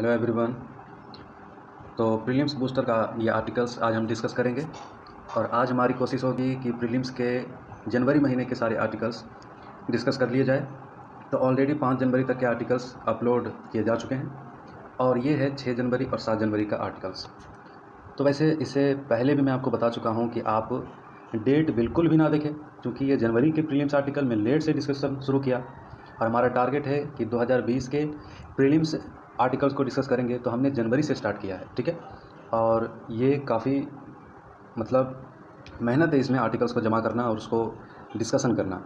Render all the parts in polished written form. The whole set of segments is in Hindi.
Hello everyone. तो प्रीलिम्स बूस्टर का ये आर्टिकल्स आज हम डिस्कस करेंगे और आज हमारी कोशिश होगी कि प्रीलिम्स के जनवरी महीने के सारे आर्टिकल्स डिस्कस कर लिए जाए। तो ऑलरेडी 5 जनवरी तक के आर्टिकल्स अपलोड किए जा चुके हैं और ये है 6 जनवरी और 7 जनवरी का आर्टिकल्स। तो वैसे इससे पहले भी मैं आपको बता चुका हूँ कि आप डेट बिल्कुल भी ना देखें, क्योंकि ये जनवरी के प्रीलिम्स आर्टिकल में लेट से डिस्कशन शुरू किया और हमारा टारगेट है कि 2020 के प्रीलिम्स आर्टिकल्स को डिस्कस करेंगे। तो हमने जनवरी से स्टार्ट किया है, ठीक है। और ये काफ़ी मेहनत है इसमें आर्टिकल्स को जमा करना और उसको डिस्कशन करना।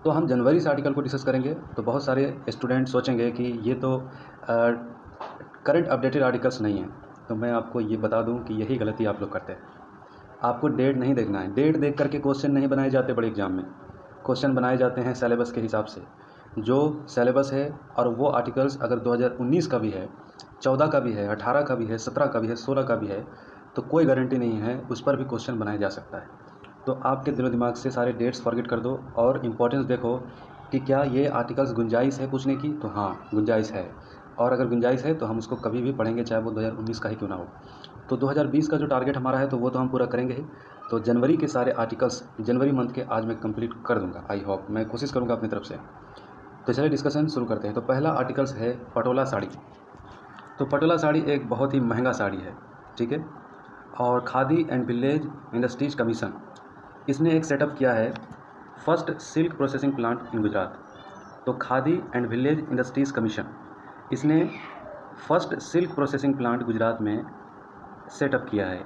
तो हम जनवरी से आर्टिकल को डिस्कस करेंगे। तो बहुत सारे स्टूडेंट सोचेंगे कि ये तो करंट अपडेटेड आर्टिकल्स नहीं है। तो मैं आपको ये बता दूं कि यही गलती आप लोग करते हैं। आपको डेट नहीं देखना है। डेट देख करके क्वेश्चन नहीं बनाए जाते बड़े एग्जाम में। क्वेश्चन बनाए जाते हैं सिलेबस के हिसाब से। जो सिलेबस है और वो आर्टिकल्स अगर 2019 का भी है, 14 का भी है, 18 का भी है, 17 का भी है, 16 का भी है, तो कोई गारंटी नहीं है उस पर भी क्वेश्चन बनाया जा सकता है। तो आपके दिलो दिमाग से सारे डेट्स फॉरगेट कर दो और इम्पोर्टेंस देखो कि क्या ये आर्टिकल्स गुंजाइश है पूछने की। तो हाँ, गुंजाइश है। और अगर गुंजाइश है तो हम उसको कभी भी पढ़ेंगे, चाहे वो 2019 का ही क्यों ना हो। तो 2020 का जो टारगेट हमारा है तो वो तो हम पूरा करेंगे ही। तो जनवरी के सारे आर्टिकल्स जनवरी मंथ के आज मैं कंप्लीट कर दूंगा। आई होप, मैं कोशिश करूंगा अपनी तरफ से। तो चलिए डिस्कशन शुरू करते हैं। तो पहला आर्टिकल्स है पटोला साड़ी। तो पटोला साड़ी एक बहुत ही महंगा साड़ी है, ठीक है। और Khadi and village industries commission इसने एक सेटअप किया है, first silk processing plant in Gujarat. तो Khadi and village industries commission इसने first silk processing plant Gujarat में सेटअप किया है।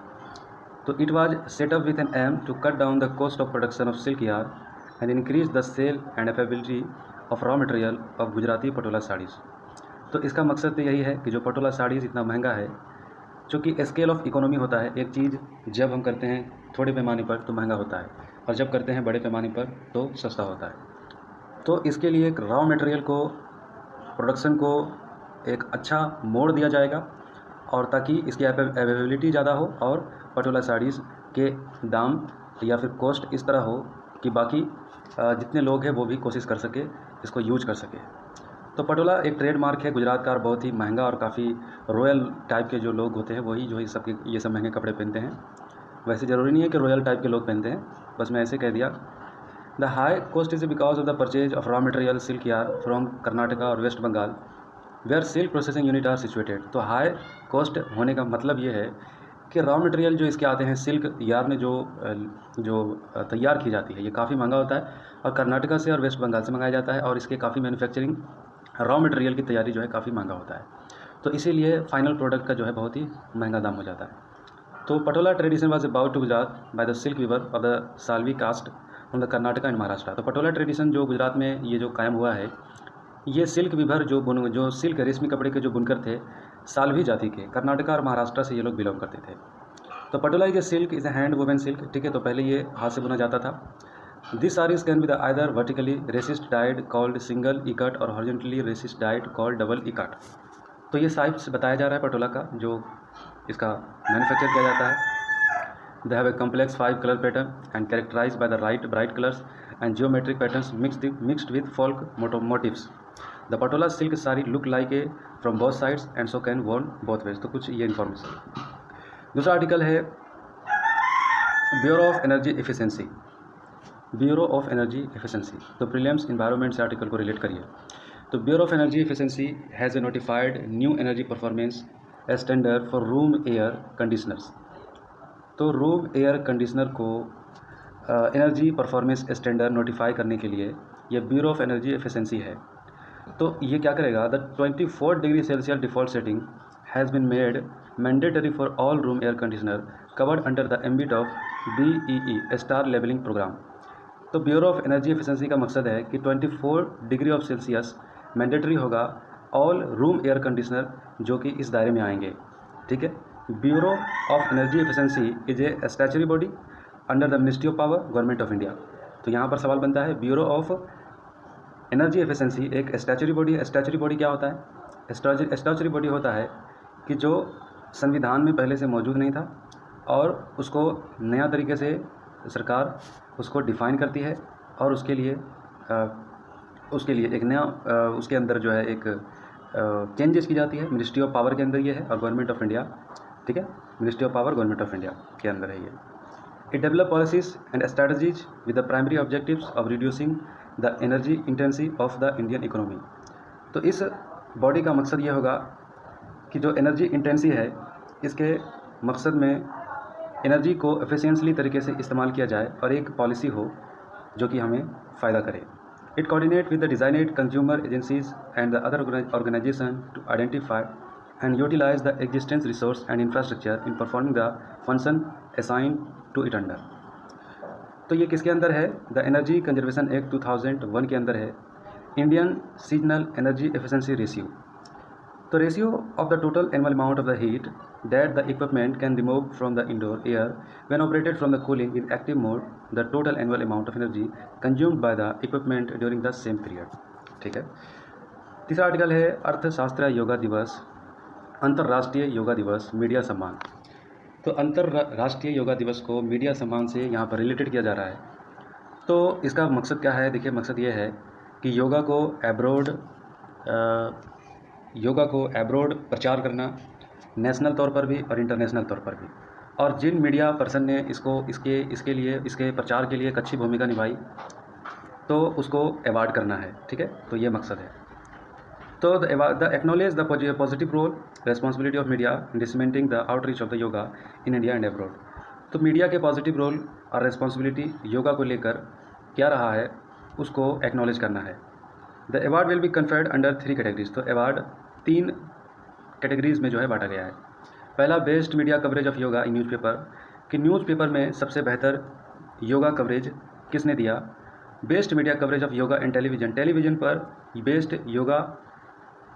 तो it was setup with an aim to cut down the cost of production of silk yarn and increase the sale and availability of raw material of Gujarati patola saris. तो इसका मकसद तो यही है कि जो पटोला साड़ीज़ इतना महंगा है, चूँकि स्केल ऑफ इकोनॉमी होता है। एक चीज़ जब हम करते हैं थोड़े पैमाने पर तो महंगा होता है और जब करते हैं बड़े पैमाने पर तो सस्ता होता है। तो इसके लिए एक रॉ मटेरियल को, प्रोडक्शन को एक अच्छा मोड़ दिया जाएगा और ताकि इसकी अवेलेबिलिटी ज़्यादा हो और पटोला साड़ीज़ के दाम या फिर कॉस्ट इस तरह हो कि बाकी जितने लोग हैं वो भी कोशिश कर सके, इसको यूज कर सके। तो पटोला एक ट्रेडमार्क है गुजरात का और बहुत ही महंगा और काफ़ी रॉयल टाइप के जो लोग होते हैं वही जो ये सब महंगे कपड़े पहनते हैं। वैसे ज़रूरी नहीं है कि रॉयल टाइप के लोग पहनते हैं, बस मैं ऐसे कह दिया। The high cost is because of the purchase of raw material silk yarn from Karnataka और West Bengal where silk processing unit are situated. तो हाई कॉस्ट होने का मतलब ये है कि रॉ मटेरियल जो इसके आते हैं सिल्क यार्न में जो तैयार की जाती है, ये काफ़ी महंगा होता है और कर्नाटका से और वेस्ट बंगाल से मंगाया जाता है और इसके काफ़ी मैन्युफैक्चरिंग रॉ मटेरियल की तैयारी जो है काफ़ी महंगा होता है। तो इसीलिए फाइनल प्रोडक्ट का जो है बहुत ही महंगा दाम हो जाता है। तो patola tradition was about to Gujarat by the silk weaver of the Salvi caste from the Karnataka and Maharashtra. तो पटोला ट्रेडिशन जो गुजरात में ये जो कायम हुआ है, ये सिल्क वीवर जो सिल्क रेशमी कपड़े के जो बुनकर थे, साल्वी जाति के, कर्नाटका और महाराष्ट्र से ये लोग बिलोंग करते थे। तो Patola is a silk, is a hand women silk, ठीक है। तो पहले ये हाथ से बुना जाता था। This saris can be the either vertically resist dyed called single ikat और horizontally resist dyed called double ikat. तो ये साइज बताया जा रहा है पटोला का जो इसका मैन्युफैक्चर किया जाता है। They have a complex 5 colour pattern and characterize by the bright colours and geometric patterns mixed with folk motifs. The patola silk sari look like a from both sides and so can worn both ways. तो कुछ ये इन्फॉर्मेशन। दूसरा आर्टिकल है bureau of energy efficiency. Bureau of energy efficiency. तो प्रीलिम्स इन्वायरमेंट से आर्टिकल को रिलेट करिए। तो bureau of energy efficiency has A notified new energy performance standard for room air conditioners. तो रूम एयर कंडीशनर को एनर्जी परफॉर्मेंस स्टैंडर्ड नोटिफाई करने के लिए ये ब्यूरो ऑफ एनर्जी एफिशिएंसी है। तो ये क्या करेगा, the 24 degree Celsius default setting has been made mandatory for all room air conditioner covered under the ambit of BEE star levelling programme. तो ब्यूरो ऑफ एनर्जी एफिशिएंसी का मकसद है कि 24 डिग्री ऑफ सेल्सियस मैंडेटरी होगा ऑल रूम एयर कंडीशनर जो कि इस दायरे में आएंगे, ठीक है। Bureau of energy efficiency is a statutory body under the ministry of power, government of India. तो यहाँ पर सवाल बनता है, ब्यूरो ऑफ एनर्जी एफिशिएंसी एक स्टैचुरी बॉडी है। स्टैचुरी बॉडी क्या होता है? स्टैचुरी बॉडी होता है कि जो संविधान में पहले से मौजूद नहीं था और उसको नया तरीके से सरकार उसको डिफ़ाइन करती है और उसके लिए एक नया उसके अंदर जो है एक चेंजेस की जाती है। मिनिस्ट्री ऑफ पावर के अंदर ये है और गवर्नमेंट ऑफ इंडिया, ठीक है, ministry of power government of India के अंदर है ये। It develop policies and strategies with the primary objectives of reducing the energy intensity of the Indian economy. तो इस बॉडी का मकसद ये होगा कि जो एनर्जी इंटेंसी है, इसके मकसद में एनर्जी को एफिशिएंटली तरीके से इस्तेमाल किया जाए और एक पॉलिसी हो जो कि हमें फ़ायदा करे। It coordinate with the designed consumer agencies and the other organisation to identify and utilise the existence resource and infrastructure in performing the function assigned to it under. तो ये किसके अंदर है? द एनर्जी कंजर्वेशन एक्ट 2001 के अंदर है। Indian seasonal energy efficiency ratio. तो ratio of the total annual amount of the heat that the equipment can remove from the indoor air when operated from the cooling in active mode, the total annual amount of energy consumed by the equipment during the same period। ठीक है। तीसरा आर्टिकल है अर्थशास्त्र योगा दिवस, अंतर्राष्ट्रीय योगा दिवस, मीडिया सम्मान। तो अंतर्राष्ट्रीय योगा दिवस को मीडिया सम्मान से यहाँ पर रिलेटेड किया जा रहा है। तो इसका मकसद क्या है? देखिए, मकसद ये है कि योगा को एब्रोड प्रचार करना, नेशनल तौर पर भी और इंटरनेशनल तौर पर भी। और जिन मीडिया पर्सन ने इसके प्रचार के लिए एक अच्छी भूमिका निभाई, तो उसको अवार्ड करना है। ठीक है, तो ये मकसद है। तो the acknowledge the positive role responsibility of media in dismantling the outreach of the yoga in India and abroad. तो मीडिया के पॉजिटिव रोल और रेस्पॉन्सिबिलिटी योगा को लेकर क्या रहा है, उसको एक्नॉलेज करना है। The award will be conferred under 3 categories. तो अवार्ड 3 कैटेगरीज में जो है बांटा गया है। पहला, best media coverage of yoga in newspaper, कि न्यूज़पेपर में सबसे बेहतर योगा कवरेज किसने दिया। Best media coverage of yoga in television, television पर बेस्ट योगा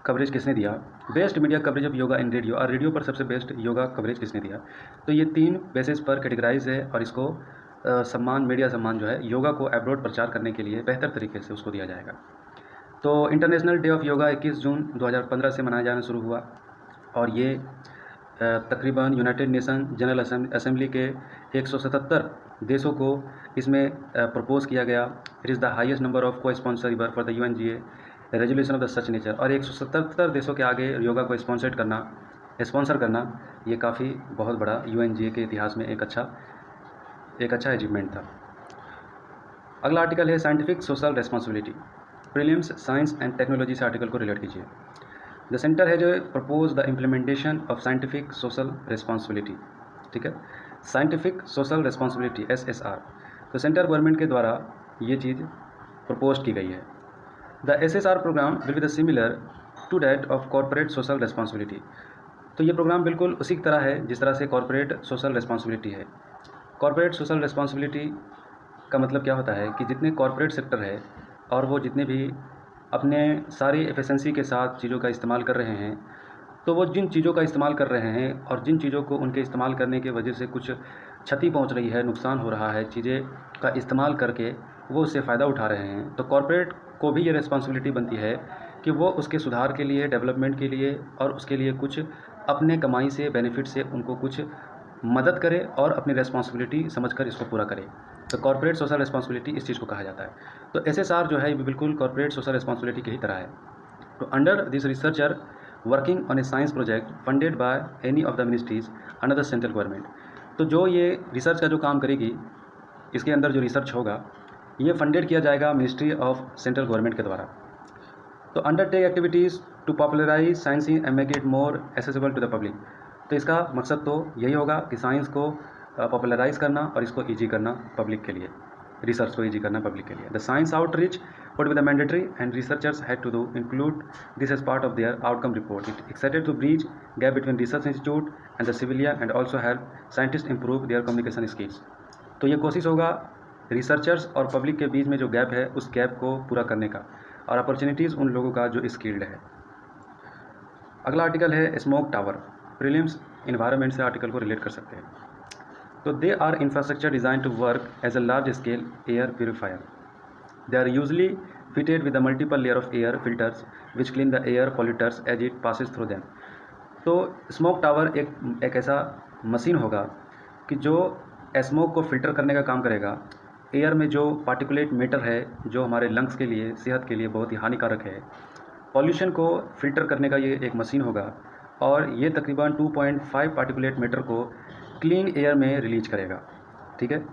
कवरेज किसने दिया। Best media coverage of yoga in radio, और रेडियो पर सबसे बेस्ट योगा कवरेज किसने दिया। तो ये 3 बेसिस पर कैटेगराइज है और इसको सम्मान, मीडिया सम्मान जो है योगा को एब्रॉड प्रचार करने के लिए बेहतर तरीके से उसको दिया जाएगा। तो इंटरनेशनल डे ऑफ योगा 21 जून 2015 से मनाया जाना शुरू हुआ और ये तकरीबन यूनाइटेड नेशन जनरल असेंबली के 177 देशों को इसमें प्रपोज किया गया। It is the highest number of cosponsor for the UNGA resolution of the such nature. और 177 देशों के आगे योगा को स्पॉन्सर करना ये काफ़ी बहुत बड़ा UNGA के इतिहास में एक अच्छा अचीवमेंट था। अगला आर्टिकल है scientific social responsibility, prelims science and technology से आर्टिकल को रिलेट कीजिए। द सेंटर है जो propose the implementation of scientific social responsibility. ठीक है, साइंटिफिक सोशल रिस्पॉन्सिबिलिटी SSR। तो सेंटर गवर्नमेंट के द्वारा ये चीज़ प्रपोज की गई है। The SSR programme will be the similar to that of corporate social responsibility. तो ये प्रोग्राम बिल्कुल उसी की तरह है जिस तरह से कॉर्पोरेट सोशल रिस्पॉन्सिबिलिटी है। कॉर्पोरेट सोशल रिस्पॉन्सिबिलिटी का मतलब क्या होता है कि जितने कॉर्पोरेट सेक्टर है और वो जितने भी अपने सारी एफिशिएंसी के साथ चीज़ों का इस्तेमाल कर रहे हैं, तो वो जिन चीज़ों का इस्तेमाल कर रहे हैं और जिन चीज़ों को उनके इस्तेमाल करने की वजह से कुछ क्षति पहुंच रही है, नुकसान हो रहा है, चीज़ें का इस्तेमाल करके वो उससे फ़ायदा उठा रहे हैं, तो कॉर्पोरेट को भी ये रिस्पॉन्सिबिलिटी बनती है कि वो उसके सुधार के लिए, डेवलपमेंट के लिए और उसके लिए कुछ अपने कमाई से, बेनिफिट से उनको कुछ मदद करे और अपनी रिस्पॉन्सिबिलिटी समझकर इसको पूरा करे। तो कॉर्पोरेट सोशल रिस्पॉन्सिबिलिटी इस चीज़ को कहा जाता है। तो SSR जो है ये बिल्कुल कॉर्पोरेट सोशल रिस्पॉन्सिबिलिटी की ही तरह है। तो under this researcher working on A science project funded by any of the ministries under the central government. तो जो ये रिसर्च का जो काम करेगी, इसके अंदर जो रिसर्च होगा ये फंडेड किया जाएगा मिनिस्ट्री ऑफ सेंट्रल गवर्नमेंट के द्वारा। तो undertake activities to popularise science and make it more accessible to the public. तो इसका मकसद तो यही होगा कि साइंस को पॉपुलराइज करना और इसको ईजी करना पब्लिक के लिए, रिसर्च को ईजी करना पब्लिक के लिए। The science outreach would be the mandatory and researchers had to include this as part of their outcome report. It excited to bridge gap between research institute and the civilian and also help scientists improve their communication skills. तो ये कोशिश होगा रिसर्चर्स और पब्लिक के बीच में जो गैप है उस गैप को पूरा करने का और अपॉर्चुनिटीज़ उन लोगों का जो स्किल्ड है। अगला आर्टिकल है स्मोक टावर, प्रीलिम्स इन्वायरमेंट से आर्टिकल को रिलेट कर सकते हैं। तो they are infrastructure design to work as a large scale air purifier. They are usually fitted with a multiple layer of air filters which clean the air polluters as it passes through them. तो स्मोक टावर एक ऐसा मशीन होगा कि जो स्मोक को फिल्टर करने का काम करेगा। एयर में जो पार्टिकुलेट मैटर है जो हमारे लंग्स के लिए, सेहत के लिए बहुत ही हानिकारक है, पॉल्यूशन को फ़िल्टर करने का ये एक मशीन होगा और ये तकरीबन 2.5 पार्टिकुलेट मीटर को क्लीन एयर में रिलीज करेगा। ठीक है,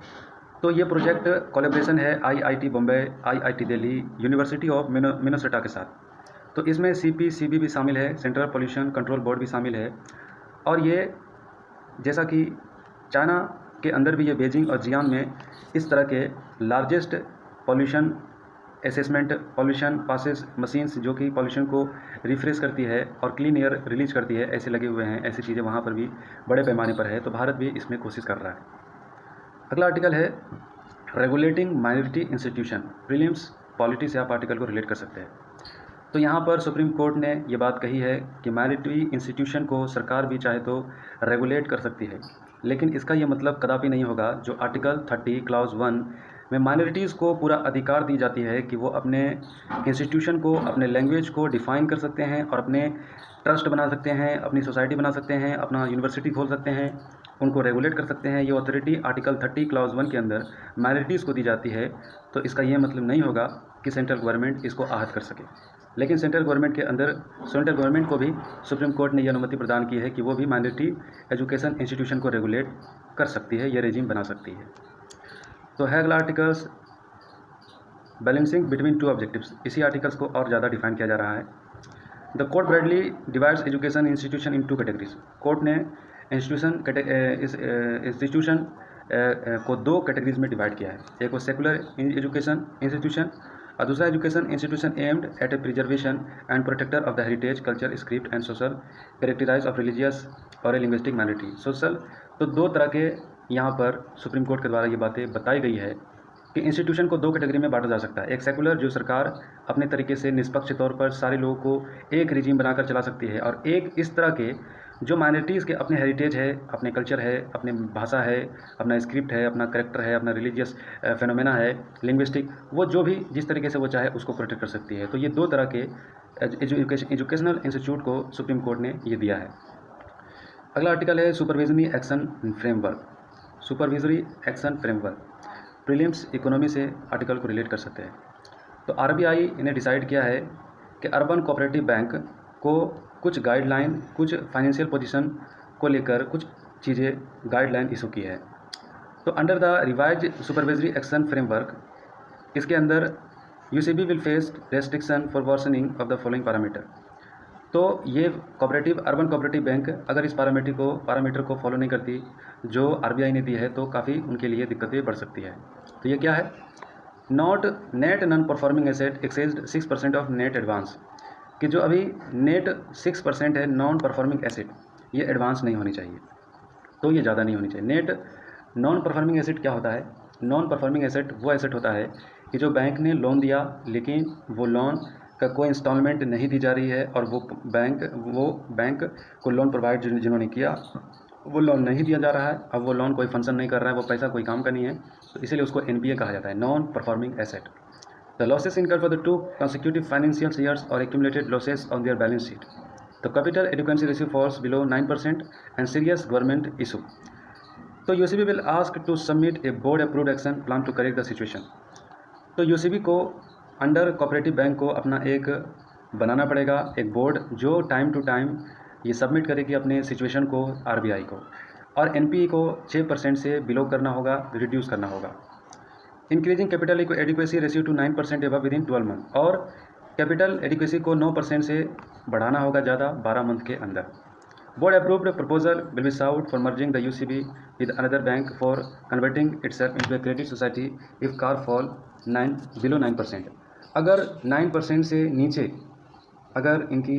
तो ये प्रोजेक्ट कोलैबोरेशन है IIT Bombay, IIT Delhi, university of Minnesota के साथ। तो इसमें सीपीसीबी भी शामिल है, सेंट्रल पॉल्यूशन कंट्रोल बोर्ड भी शामिल है। और ये जैसा कि चाइना के अंदर भी ये बीजिंग और जियांग में इस तरह के largest pollution assessment pollution passes machines जो कि पॉल्यूशन को रिफ्रेश करती है और क्लीन एयर रिलीज करती है, ऐसे लगे हुए हैं। ऐसी चीज़ें वहाँ पर भी बड़े पैमाने पर है, तो भारत भी इसमें कोशिश कर रहा है। अगला आर्टिकल है regulating minority institution. Prelims polity से आप आर्टिकल को रिलेट कर सकते हैं। तो यहाँ पर सुप्रीम कोर्ट ने ये बात कही है कि माइनॉरिटी इंस्टीट्यूशन को सरकार भी चाहे तो रेगुलेट कर सकती है, लेकिन इसका ये मतलब कदापि नहीं होगा जो आर्टिकल 30 क्लॉज 1 में माइनॉरिटीज़ को पूरा अधिकार दी जाती है कि वो अपने इंस्टीट्यूशन को, अपने लैंग्वेज को डिफ़ाइन कर सकते हैं और अपने ट्रस्ट बना सकते हैं, अपनी सोसाइटी बना सकते हैं, अपना यूनिवर्सिटी खोल सकते हैं, उनको रेगुलेट कर सकते हैं। ये अथॉरिटी आर्टिकल 30 क्लॉज 1 के अंदर माइनॉरिटीज़ को दी जाती है। तो इसका ये मतलब नहीं होगा कि सेंट्रल गवर्नमेंट इसको आहत कर सके, लेकिन सेंट्रल गवर्नमेंट को भी सुप्रीम कोर्ट ने यह अनुमति प्रदान की है कि वो भी माइनॉरिटी एजुकेशन इंस्टीट्यूशन को रेगुलेट कर सकती है, ये रेजिम बना सकती है। तो है अगला articles balancing between two objectives. इसी आर्टिकल्स को और ज़्यादा डिफाइन किया जा रहा है। The court broadly divides education institution in two categories. Court ने इंस्टीट्यूशन को दो कैटेगरीज में डिवाइड किया है। एक वो सेकुलर एजुकेशन इंस्टीट्यूशन और दूसरा education institution aimed at a preservation and protector of the heritage culture script and social characterise of religious और ए लिंग्विस्टिक माइनॉरिटी सोशल। तो दो तरह के यहाँ पर सुप्रीम कोर्ट के द्वारा ये बातें बताई गई है कि इंस्टीट्यूशन को दो कैटेगरी में बांटा जा सकता है। एक सेकुलर जो सरकार अपने तरीके से निष्पक्ष तौर पर सारे लोगों को एक रिजीम बनाकर चला सकती है, और एक इस तरह के जो माइनॉरिटीज़ के अपने हेरिटेज है, अपने कल्चर है, अपनी भाषा है, अपना स्क्रिप्ट है, अपना करेक्टर है, अपना रिलीजियस फेनोमेना है, लिंग्विस्टिक, वो जो भी जिस तरीके से वो चाहे उसको प्रोटेक्ट कर सकती है। तो ये दो तरह के एजुकेशनल इंस्टीट्यूट को सुप्रीम कोर्ट ने ये दिया है। अगला आर्टिकल है सुपरविजनरी action framework. सुपरविजनरी action framework prelims economy से आर्टिकल को रिलेट कर सकते हैं। तो आरबीआई ने डिसाइड किया है कि अर्बन कोऑपरेटिव बैंक को कुछ गाइडलाइन, कुछ फाइनेंशियल पोजीशन को लेकर कुछ चीज़ें गाइडलाइन इशू की है। तो under the revise सुपरविजनरी action framework, इसके अंदर UCB will face restriction for worsening of the following parameter. तो ये अर्बन कोऑपरेटिव बैंक अगर इस पैरामीटर को फॉलो नहीं करती जो आरबीआई ने दी है, तो काफ़ी उनके लिए दिक्कतें बढ़ सकती है। तो ये क्या है? Net non performing asset accessed 6% of net advance, कि जो अभी नेट 6% है नॉन परफॉर्मिंग एसेट, ये एडवांस नहीं होनी चाहिए, तो ये ज़्यादा नहीं होनी चाहिए। नेट नॉन परफॉर्मिंग एसेट क्या होता है? नॉन परफॉर्मिंग एसेट वो एसेट होता है कि जो बैंक ने लोन दिया लेकिन वो लोन का कोई इंस्टॉलमेंट नहीं दी जा रही है, और वो बैंक को लोन प्रोवाइड जिन्होंने किया वो लोन नहीं दिया जा रहा है, अब वो लोन कोई फंक्शन नहीं कर रहा है, वो पैसा कोई काम का नहीं है, तो इसीलिए उसको एनपीए कहा जाता है, non performing asset. The losses incurred for the 2 consecutive financial years or accumulated losses on their balance sheet. The capital adequacy ratio falls below 9% and serious government issue. तो UCB will ask to submit a board approved action plan to correct the situation. तो यूसीबी को अंडर कोऑपरेटिव बैंक को अपना एक बनाना पड़ेगा, एक बोर्ड जो टाइम टू टाइम ये सबमिट करेगी अपने सिचुएशन को आरबीआई को, और एनपीए को 6% से बिलो करना होगा, रिड्यूस करना होगा। Increasing capital adequacy ratio two 9% above with in 12 month, और कैपिटल एडिक्वेसी को 9% से बढ़ाना होगा ज़्यादा 12 मंथ के अंदर। Board approved proposal will be sought for merging the UCB with another bank for converting itself into a credit society if CAR fall below 9%। अगर 9% से नीचे अगर इनकी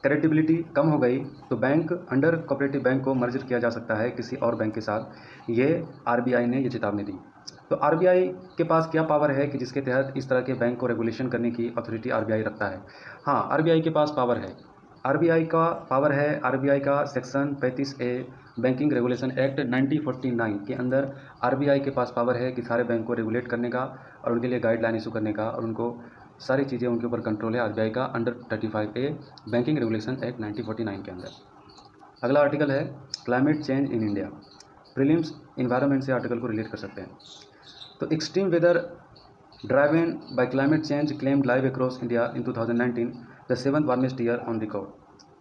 क्रेडिबिलिटी कम हो गई तो बैंक अंडर कोऑपरेटिव बैंक को मर्ज किया जा सकता है किसी और बैंक के साथ। ये आरबीआई ने ये चेतावनी दी। तो आरबीआई के पास क्या पावर है कि जिसके तहत इस तरह के बैंक को रेगुलेशन करने की अथॉरिटी आरबीआई रखता है? हाँ, आरबीआई के पास पावर है। आरबीआई का section 35A banking regulation act 1949 के अंदर आरबीआई के पास पावर है कि सारे बैंक को रेगुलेट करने का और उनके लिए गाइडलाइन इशू करने का, और उनको सारी चीज़ें उनके ऊपर कंट्रोल है आरबीआई का under 35A banking regulation act 1949 के अंदर। अगला आर्टिकल है climate change in India. Prelims environment से आर्टिकल को रिलेट कर सकते हैं। तो extreme weather driven by climate change claimed live across India in 2019 the 7th warmest year on record.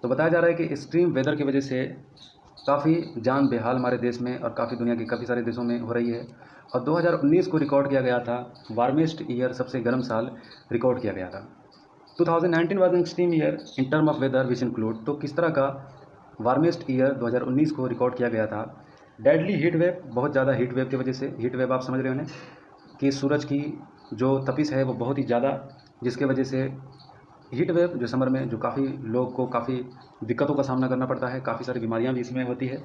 तो बताया जा रहा है कि एक्सट्रीम वेदर की वजह से काफ़ी जान बेहाल हमारे देश में और काफ़ी दुनिया के काफ़ी सारे देशों में हो रही है। और 2019 को रिकॉर्ड किया गया था वार्मेस्ट ईयर, सबसे गर्म साल रिकॉर्ड किया गया था। 2019 was an extreme year in term of weather which include, तो किस तरह का वार्मेस्ट ईयर 2019 को रिकॉर्ड किया गया था। डेडली हीट वेव, बहुत ज़्यादा हीट वेव की वजह से, हीट वेव आप समझ रहे हो ना कि सूरज की जो तपिश है वो बहुत ही ज़्यादा, जिसके वजह से हीट वेव जो समर में जो काफ़ी लोग को काफ़ी दिक्कतों का सामना करना पड़ता है, काफ़ी सारी बीमारियां भी इसमें होती है।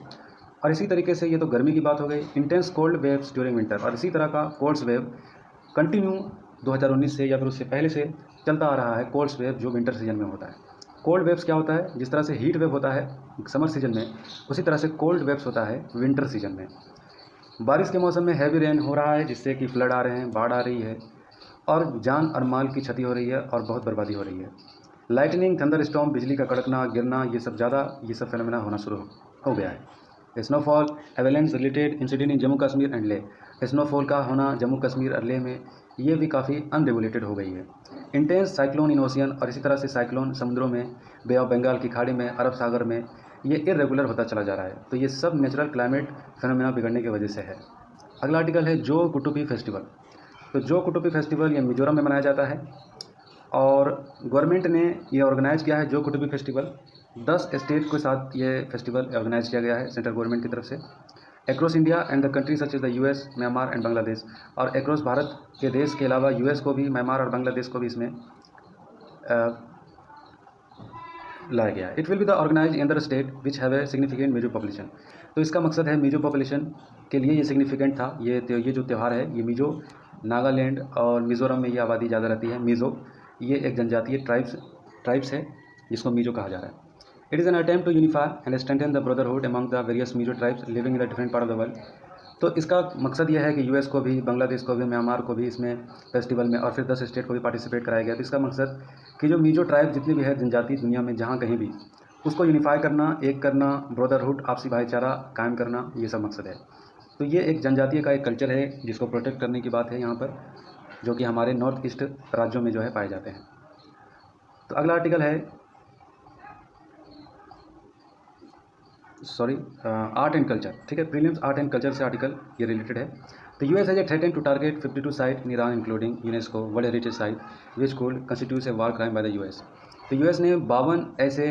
और इसी तरीके से ये तो गर्मी की बात हो गई। Intense cold waves during winter, और इसी तरह का कोल्ड्स वेव कंटिन्यू 2019 से या फिर उससे पहले से चलता आ रहा है। कोल्ड्स वेव जो विंटर सीजन में होता है। कोल्ड वेव्स क्या होता है, जिस तरह से हीट वेव होता है समर सीजन में, उसी तरह से कोल्ड वेव्स होता है विंटर सीजन में। बारिश के मौसम में हैवी रेन हो रहा है, जिससे कि फ्लड आ रहे हैं, बाढ़ आ रही है और जान और माल की क्षति हो रही है और बहुत बर्बादी हो रही है। लाइटनिंग, थंडर स्टॉर्म, बिजली का कड़कना, गिरना, ये सब फेनोमेना होना शुरू हो गया है। Snowfall, avalanche related incident in Jammu Kashmir and Leh, snowfall का होना जम्मू कश्मीर और लेह में ये भी काफ़ी अनरेगुलेटेड हो गई है। इंटेंस साइक्लोन इन ओशियन, और इसी तरह से साइक्लोन समुद्रों में, बे ऑफ बंगाल की खाड़ी में, अरब सागर में ये इरेगुलर होता चला जा रहा है। तो ये सब नेचुरल क्लाइमेट फेनोमेना बिगड़ने की वजह से है। अगला आर्टिकल है जो कुटुबी फेस्टिवल। तो जो कुटुबी फेस्टिवल ये मिजोरम में मनाया जाता है और गवर्नमेंट ने ये ऑर्गेनाइज़ किया है। जो कुटुबी फेस्टिवल 10 स्टेट के साथ ये फेस्टिवल ऑर्गेनाइज किया गया है सेंट्रल गवर्नमेंट की तरफ से। Across India and the country such as the US, Myanmar and Bangladesh, और एक्रॉस भारत के देश के अलावा यूएस को भी, म्यांमार और बांग्लादेश को भी इसमें लाया गया है। It will be the organise in the state which have a significant Mizo population. तो इसका मकसद है मीजो पॉपुलेशन के लिए ये सिग्निफिकेंट था। ये जो त्यौहार है ये मीजो, नागालैंड और मिज़ोरम में ये आबादी ज़्यादा रहती है। मीजो ये एक जनजातीय ट्राइब्स है जिसको मीजो कहा जा रहा है। It is an attempt to unify and strengthen the brotherhood among the various Mizo tribes living in the different part of the world. तो इसका मकसद यह है कि यूएस को भी, बांग्लादेश को भी, म्यांमार को भी इसमें फेस्टिवल में, और फिर 10 स्टेट को भी पार्टिसिपेट कराया गया। तो इसका मकसद कि जो मीजो ट्राइब जितनी भी है जनजाति दुनिया में जहाँ कहीं भी, उसको यूनिफाई करना, एक करना, ब्रदरहुड, आपसी भाईचारा कायम करना, ये सब मकसद है। तो ये एक जनजातीय का एक कल्चर है जिसको प्रोटेक्ट करने की बात है यहाँ पर, जो कि हमारे नॉर्थ ईस्ट राज्यों में जो है पाए जाते हैं। तो अगला आर्टिकल है आर्ट एंड कल्चर। ठीक है, प्रीलिम्स आर्ट एंड कल्चर से आर्टिकल ये रिलेटेड है। तो US has a threaten to target 52 site in Iran including UNESCO world heritage site which could constitute a war crime by the US. तो यूएस ने 52 ऐसे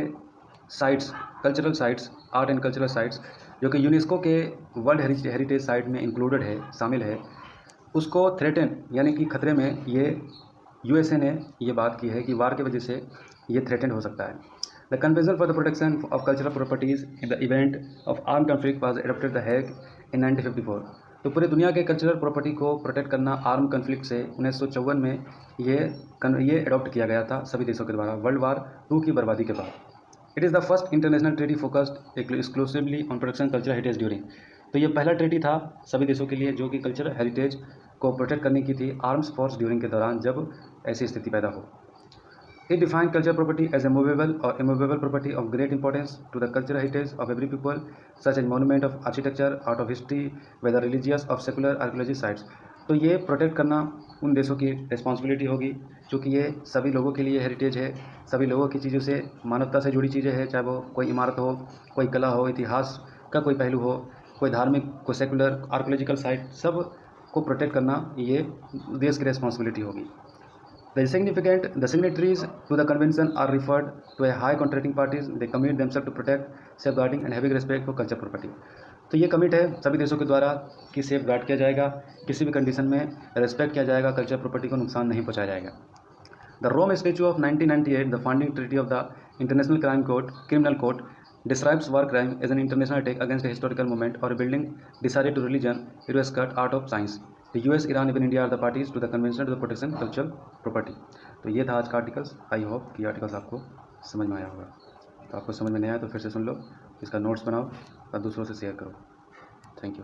sites, cultural sites, art and cultural sites जो कि यूनेस्को के वर्ल्ड हेरिटेज साइट में इंक्लूडेड है, शामिल है, उसको थ्रेटन यानी कि खतरे में, ये यूएसए ने ये बात की है कि वार की वजह से ये थ्रेटन हो सकता है। The convention for the protection of cultural properties in the event of arm conflict was adopted the Hague in 1954। तो पूरे दुनिया के कल्चरल प्रॉपर्टी को प्रोटेक्ट करना आर्म कन्फ्लिक्ट से 1954 में ये एडॉप्ट किया गया था सभी देशों के द्वारा, वर्ल्ड वार 2 की बर्बादी के बाद। It is the first international treaty focused exclusively on protection cultural heritage during. तो ये पहला ट्रीटी था सभी देशों के लिए जो कि कल्चरल हेरिटेज को प्रोटेक्ट करने की थी आर्म्स फोर्स ड्यूरिंग के दौरान, जब ऐसी स्थिति पैदा हो। It defined cultural property as a movable or immovable property of great importance to the cultural heritage of every people, such as monument of architecture, art of history, whether religious or secular archaeology sites। तो ये प्रोटेक्ट करना उन देशों की रिस्पॉन्सिबिलिटी होगी क्योंकि ये सभी लोगों के लिए हेरिटेज है, सभी लोगों की चीज़ों से, मानवता से जुड़ी चीज़ें हैं, चाहे वो कोई इमारत हो, कोई कला हो, इतिहास का कोई पहलू हो, कोई धार्मिक, कोई सेकुलर, आर्कोलॉजिकल साइट, सब को प्रोटेक्ट करना ये देश की रिस्पॉन्सिबिलिटी होगी। The signatories to the convention are referred to a high contracting parties. They commit themselves to protect, safeguarding and having respect for cultural property। तो ये कमिट है सभी देशों के द्वारा कि सेफ गार्ड किया जाएगा, किसी भी कंडीशन में रेस्पेक्ट किया जाएगा, कल्चर प्रॉपर्टी को नुकसान नहीं पहुंचाया जाएगा। The Rome statute of 1998, the founding treaty of the international criminal court describes war crime as an international attack against a historical moment or a building decided to religion, it was cut art of science। The US, Iran, even India are the parties to the convention to the protection cultural property। तो ये था आज का आर्टिकल्स। आई होप कि आर्टिकल्स आपको समझ में आया होगा। तो आपको समझ में नहीं आया तो फिर से सुन लो, इसका नोट्स बनाओ और दूसरों से शेयर करो। Thank you.